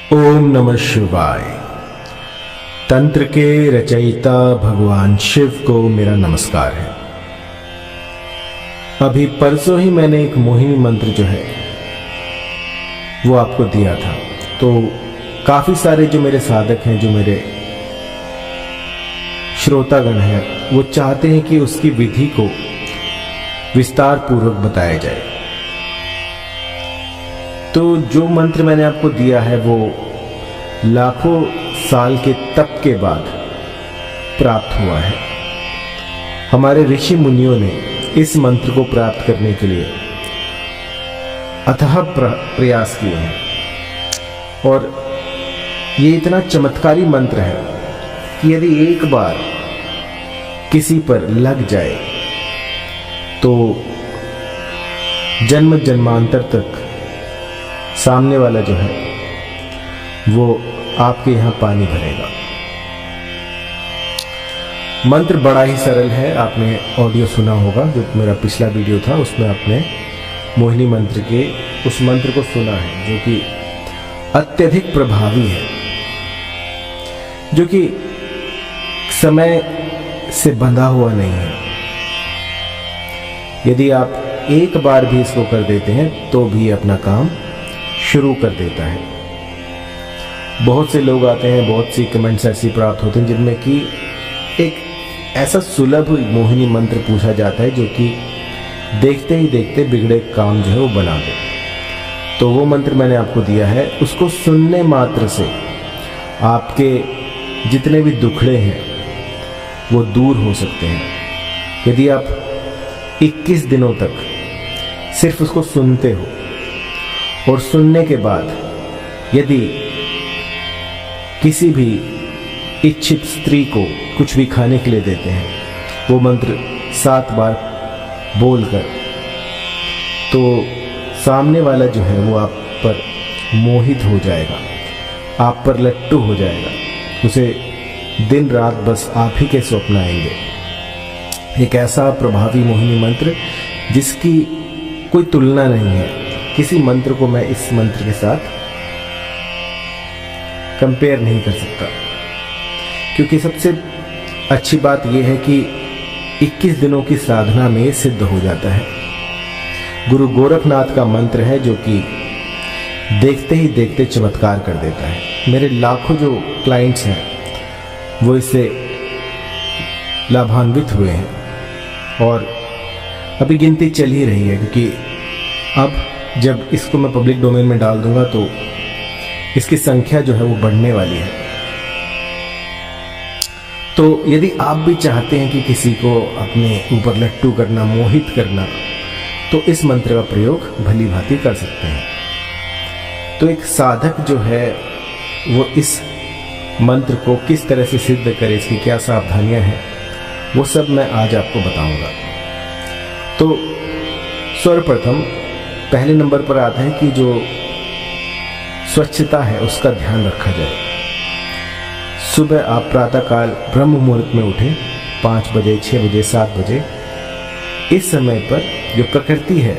ओम नमः शिवाय। तंत्र के रचयिता भगवान शिव को मेरा नमस्कार है। अभी परसों ही मैंने एक मोहिनी मंत्र जो है वो आपको दिया था, तो काफी सारे जो मेरे साधक हैं, जो मेरे श्रोतागण हैं, वो चाहते हैं कि उसकी विधि को विस्तार पूर्वक बताया जाए। तो जो मंत्र मैंने आपको दिया है वो लाखों साल के तप के बाद प्राप्त हुआ है। हमारे ऋषि मुनियों ने इस मंत्र को प्राप्त करने के लिए अथाह प्रयास किए हैं और ये इतना चमत्कारी मंत्र है कि यदि एक बार किसी पर लग जाए तो जन्म जन्मांतर तक सामने वाला जो है वो आपके यहां पानी भरेगा। मंत्र बड़ा ही सरल है। आपने ऑडियो सुना होगा, जो मेरा पिछला वीडियो था उसमें आपने मोहिनी मंत्र के उस मंत्र को सुना है, जो कि अत्यधिक प्रभावी है, जो कि समय से बंधा हुआ नहीं है। यदि आप एक बार भी इसको कर देते हैं तो भी अपना काम शुरू कर देता है। बहुत से लोग आते हैं, बहुत सी कमेंट्स ऐसी प्राप्त होते हैं जिनमें कि एक ऐसा सुलभ मोहिनी मंत्र पूछा जाता है जो कि देखते ही देखते बिगड़े काम जो है वो बना दे। तो वो मंत्र मैंने आपको दिया है, उसको सुनने मात्र से आपके जितने भी दुखड़े हैं वो दूर हो सकते हैं। यदि आप 21 दिनों तक सिर्फ उसको सुनते हो और सुनने के बाद यदि किसी भी इच्छित स्त्री को कुछ भी खाने के लिए देते हैं, वो मंत्र 7 बार बोलकर, तो सामने वाला जो है वो आप पर मोहित हो जाएगा, आप पर लट्टू हो जाएगा। उसे दिन रात बस आप ही के स्वप्न आएंगे। एक ऐसा प्रभावी मोहिनी मंत्र जिसकी कोई तुलना नहीं है। किसी मंत्र को मैं इस मंत्र के साथ कंपेयर नहीं कर सकता, क्योंकि सबसे अच्छी बात यह है कि 21 दिनों की साधना में सिद्ध हो जाता है। गुरु गोरखनाथ का मंत्र है जो कि देखते ही देखते चमत्कार कर देता है। मेरे लाखों जो क्लाइंट्स हैं वो इससे लाभान्वित हुए हैं और अभी गिनती चल ही रही है, क्योंकि अब जब इसको मैं पब्लिक डोमेन में डाल दूंगा तो इसकी संख्या जो है वो बढ़ने वाली है। तो यदि आप भी चाहते हैं कि किसी को अपने ऊपर लट्टू करना, मोहित करना, तो इस मंत्र का प्रयोग भली भांति कर सकते हैं। तो एक साधक जो है वो इस मंत्र को किस तरह से सिद्ध करे, इसकी क्या सावधानियां हैं, वो सब मैं आज आपको बताऊंगा। तो सर्वप्रथम पहले नंबर पर आता है कि जो स्वच्छता है उसका ध्यान रखा जाए। सुबह आप प्रातःकाल ब्रह्म मुहूर्त में उठें, 5 बजे, 6 बजे, 7 बजे। इस समय पर जो प्रकृति है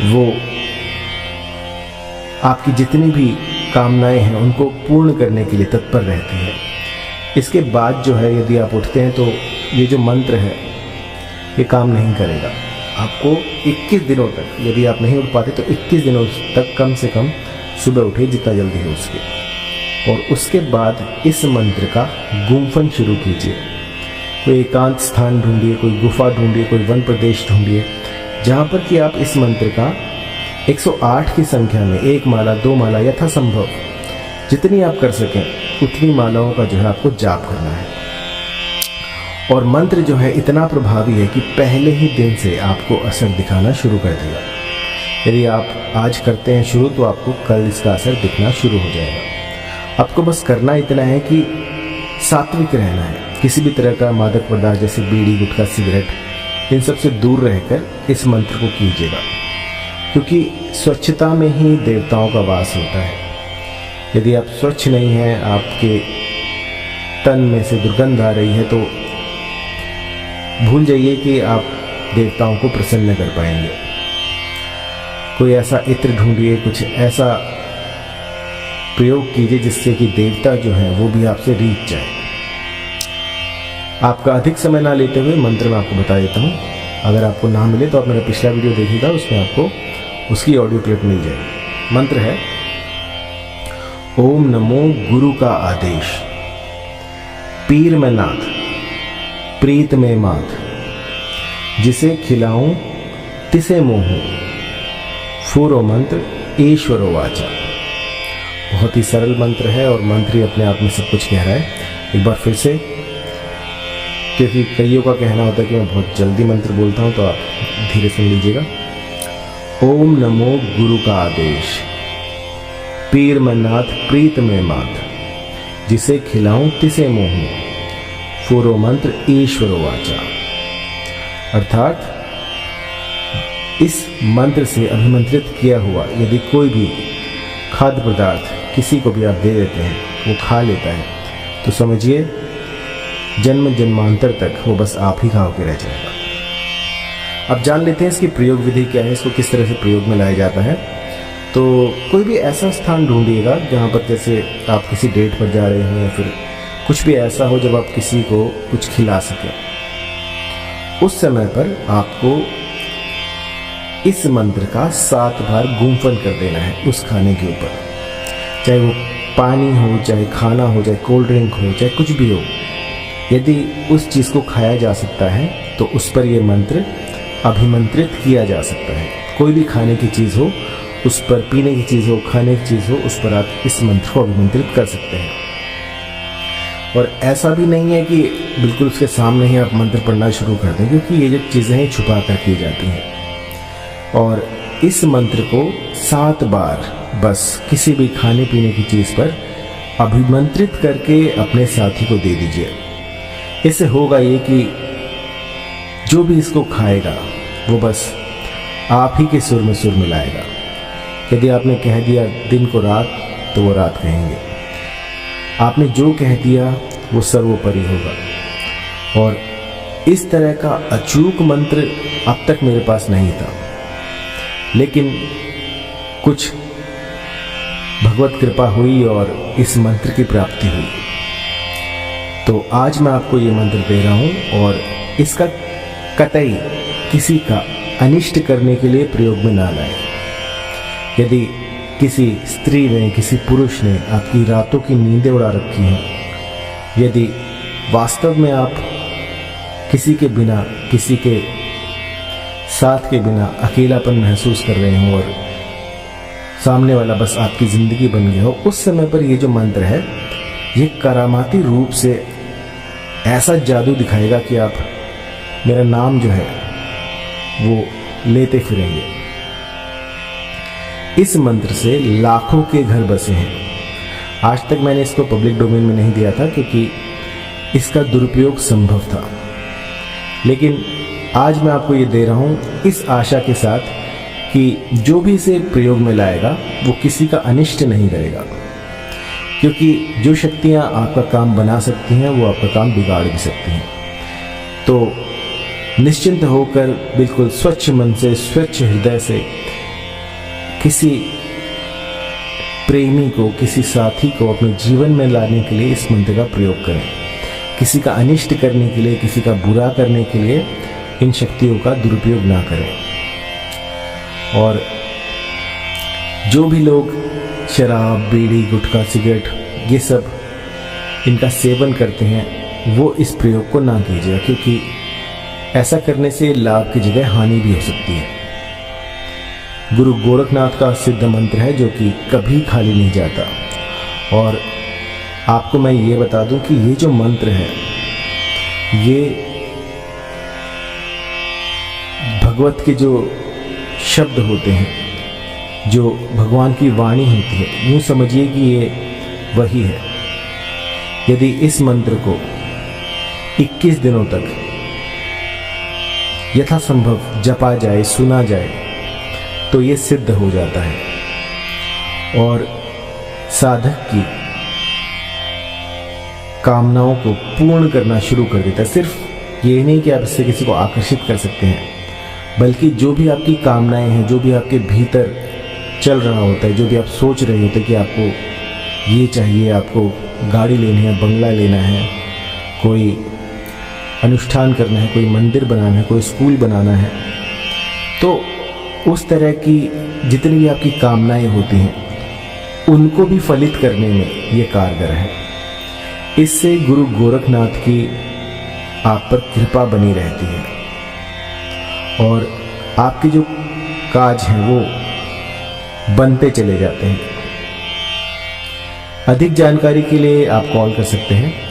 वो आपकी जितनी भी कामनाएं हैं उनको पूर्ण करने के लिए तत्पर रहती है। इसके बाद जो है यदि आप उठते हैं तो ये जो मंत्र है ये काम नहीं करेगा। आपको 21 दिनों तक, यदि आप नहीं उठ पाते तो 21 दिनों तक कम से कम सुबह उठे जितना जल्दी हो सके, और उसके बाद इस मंत्र का गुम्फन शुरू कीजिए। कोई एकांत स्थान ढूंढिए, कोई गुफा ढूंढिए, कोई वन प्रदेश ढूंढिए जहाँ पर कि आप इस मंत्र का 108 की संख्या में 1 माला, 2 माला यथासंभव जितनी आप कर सकें उतनी मालाओं का जो है आपको जाप करना है। और मंत्र जो है इतना प्रभावी है कि पहले ही दिन से आपको असर दिखाना शुरू कर देगा। यदि आप आज करते हैं शुरू तो आपको कल इसका असर दिखना शुरू हो जाएगा। आपको बस करना इतना है कि सात्विक रहना है। किसी भी तरह का मादक पदार्थ जैसे बीड़ी, गुटखा, सिगरेट, इन सब से दूर रहकर इस मंत्र को कीजिएगा, क्योंकि स्वच्छता में ही देवताओं का वास होता है। यदि आप स्वच्छ नहीं हैं, आपके तन में से दुर्गंध आ रही है, तो भूल जाइए कि आप देवताओं को प्रसन्न कर पाएंगे। कोई ऐसा इत्र ढूंढिए, कुछ ऐसा प्रयोग कीजिए जिससे कि देवता जो है वो भी आपसे रीझ जाए। आपका अधिक समय ना लेते हुए मंत्र मैं आपको बता देता हूँ। अगर आपको ना मिले तो आप मेरा पिछला वीडियो देखिएगा, उसमें आपको उसकी ऑडियो क्लिप मिल जाएगी। मंत्र है ओम नमो गुरु का आदेश, पीर में नाथ प्रीत में मात, जिसे खिलाऊं तिसे मोहूं, फूरो मंत्र ईश्वरो वाचा। बहुत ही सरल मंत्र है और मंत्र ही अपने आप में सब कुछ कह रहा है। एक बार फिर से, क्योंकि कईयों का कहना होता है कि मैं बहुत जल्दी मंत्र बोलता हूं, तो आप धीरे सुन लीजिएगा। ओम नमो गुरु का आदेश, पीर में नाथ प्रीत में मात, जिसे खिलाऊं तिसे मोहूं, फूरो मंत्र ईश्वरो वाचा। अर्थात इस मंत्र से अभिमंत्रित किया हुआ यदि कोई भी खाद्य पदार्थ किसी को भी आप दे देते हैं, वो खा लेता है, तो समझिए जन्म जन्मांतर तक वो बस आप ही खा के रह जाएगा। अब जान लेते हैं इसकी प्रयोग विधि क्या है, इसको किस तरह से प्रयोग में लाया जाता है। तो कोई भी ऐसा स्थान ढूंढिएगा जहाँ पर जैसे आप किसी डेट पर जा रहे हो या फिर कुछ भी ऐसा हो जब आप किसी को कुछ खिला सकें। उस समय पर आपको इस मंत्र का 7 बार गुंफन कर देना है उस खाने के ऊपर, चाहे वो पानी हो, चाहे खाना हो, चाहे कोल्ड ड्रिंक हो, चाहे कुछ भी हो। यदि उस चीज़ को खाया जा सकता है तो उस पर यह मंत्र अभिमंत्रित किया जा सकता है। कोई भी खाने की चीज़ हो, उस पर पीने की चीज़ हो, खाने की चीज़ हो, उस पर आप इस मंत्र को अभिमंत्रित कर सकते हैं। और ऐसा भी नहीं है कि बिल्कुल उसके सामने ही आप मंत्र पढ़ना शुरू कर दें, क्योंकि ये जो चीज़ें हैं छुपा कर की जाती हैं। और इस मंत्र को 7 बार बस किसी भी खाने पीने की चीज़ पर अभिमंत्रित करके अपने साथी को दे दीजिए। इससे होगा ये कि जो भी इसको खाएगा वो बस आप ही के सुर में सुर मिलाएगा। यदि आपने कह दिया दिन को रात, तो वो रात कहेंगे। आपने जो कह दिया वो सर्वोपरि होगा। और इस तरह का अचूक मंत्र अब तक मेरे पास नहीं था, लेकिन कुछ भगवत कृपा हुई और इस मंत्र की प्राप्ति हुई। तो आज मैं आपको ये मंत्र दे रहा हूँ और इसका कतई किसी का अनिष्ट करने के लिए प्रयोग में ना लाएं। यदि किसी स्त्री ने, किसी पुरुष ने आपकी रातों की नींदें उड़ा रखी हैं, यदि वास्तव में आप किसी के बिना, किसी के साथ के बिना अकेलापन महसूस कर रहे हो और सामने वाला बस आपकी ज़िंदगी बन गया हो, उस समय पर ये जो मंत्र है ये करामाती रूप से ऐसा जादू दिखाएगा कि आप मेरा नाम जो है वो लेते फिरेंगे। इस मंत्र से लाखों के घर बसे हैं। आज तक मैंने इसको पब्लिक डोमेन में नहीं दिया था क्योंकि इसका दुरुपयोग संभव था, लेकिन आज मैं आपको ये दे रहा हूँ इस आशा के साथ कि जो भी इसे प्रयोग में लाएगा वो किसी का अनिष्ट नहीं करेगा, क्योंकि जो शक्तियाँ आपका काम बना सकती हैं वो आपका काम बिगाड़ भी सकती हैं। तो निश्चिंत होकर बिल्कुल स्वच्छ मन से, स्वच्छ हृदय से किसी प्रेमी को, किसी साथी को अपने जीवन में लाने के लिए इस मंत्र का प्रयोग करें। किसी का अनिष्ट करने के लिए, किसी का बुरा करने के लिए इन शक्तियों का दुरुपयोग ना करें। और जो भी लोग शराब, बीड़ी, गुटखा, सिगरेट ये सब इनका सेवन करते हैं वो इस प्रयोग को ना कीजिए, क्योंकि ऐसा करने से लाभ की जगह हानि भी हो सकती है। गुरु गोरखनाथ का सिद्ध मंत्र है जो कि कभी खाली नहीं जाता। और आपको मैं ये बता दूं कि ये जो मंत्र है ये भगवत के जो शब्द होते हैं, जो भगवान की वाणी होती है, यूँ समझिए कि ये वही है। यदि इस मंत्र को 21 दिनों तक यथासंभव जपा जाए, सुना जाए, तो ये सिद्ध हो जाता है और साधक की कामनाओं को पूर्ण करना शुरू कर देता है। सिर्फ ये नहीं कि आप इससे किसी को आकर्षित कर सकते हैं, बल्कि जो भी आपकी कामनाएं हैं, जो भी आपके भीतर चल रहा होता है, जो भी आप सोच रहे होते हैं कि आपको ये चाहिए, आपको गाड़ी लेनी है, बंगला लेना है, कोई अनुष्ठान करना है, कोई मंदिर बनाना है, कोई स्कूल बनाना है, तो उस तरह की जितनी भी आपकी कामनाएं होती हैं उनको भी फलित करने में ये कारगर है। इससे गुरु गोरखनाथ की आप पर कृपा बनी रहती है और आपके जो काज हैं वो बनते चले जाते हैं। अधिक जानकारी के लिए आप कॉल कर सकते हैं